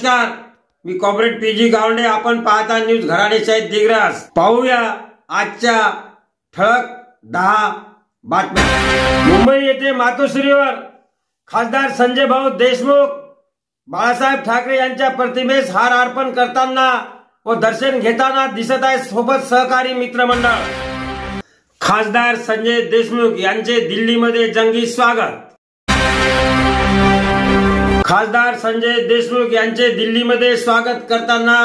नमस्कार, मी comrade PG Gawande. आपण पाहता न्यूज घराणेशाही दिग्रस. पाहूया आजच्या ठळक 10 बातम्या. मुंबई येथे मातोश्रीवर खासदार संजय भाऊ देशमुख बाळासाहेब ठाकरे यांच्या प्रतिमेस हार अर्पण करताना व दर्शन घेताना दिसत आहे. सोबत सहकारी मित्रमंडळ. खासदार संजय देशमुख यांचे दिल्लीमध्ये जंगी स्वागत. खासदार संजय देशमुख यांचे दिल्लीमध्ये स्वागत करताना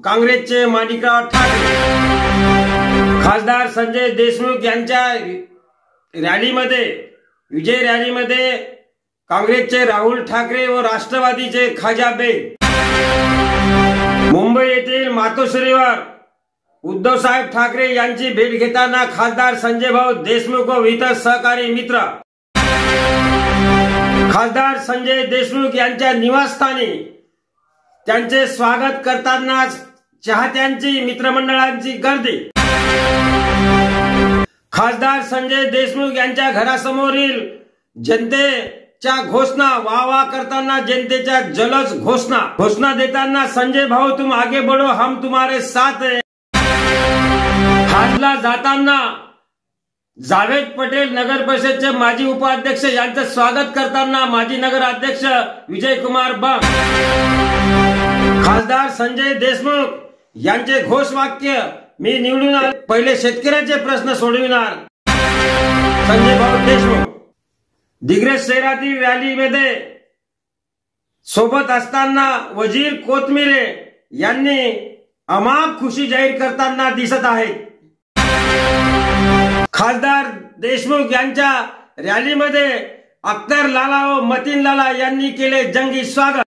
काँग्रेसचे माणिकराव ठाकरे. खासदार संजय देशमुख यांच्या रॅलीमध्ये विजय रॅलीमध्ये काँग्रेसचे राहुल ठाकरे व राष्ट्रवादीचे खाजा बेग. मुंबई येथील मातोश्रीवर उद्धवसाहेब ठाकरे यांची भेट घेताना खासदार संजय भाऊ देशमुख व इतर सहकारी मित्र. खासदार संजय देशमुख यांच्या निवासस्थानी त्यांचे स्वागत करताना चाहत्यांची मित्रमंडळांची गर्दी. खासदार संजय देशमुख यांच्या घरासमोरील जनतेच्या घोषणा वाह करताना जनतेच्या जल्लोष घोषणा देताना संजय भाऊ तुम आगे बढ़ो हम तुम्हारे साथ हैं. हाजला जाताना जावेद पटेल नगर परिषदचे माजी उपाध्यक्ष यांचं स्वागत करताना माजी नगराध्यक्ष विजयकुमार बंग. खासदार संजय देशमुख यांचे घोषवाक्य मी निवडून आले पहिले शेतकऱ्याचे प्रश्न सोडविणार. संजय भाऊ देशमुख दिग्रस शहरातील रॅलीमध्ये सोबत असताना वजीर कोथमिरे यांनी अमाप खुशी जाहीर करताना दिसत आहेत. खासदार देशमुख यांच्या रॅलीमध्ये अख्तर लाला व मतीन लाला यांनी केले जंगी स्वागत.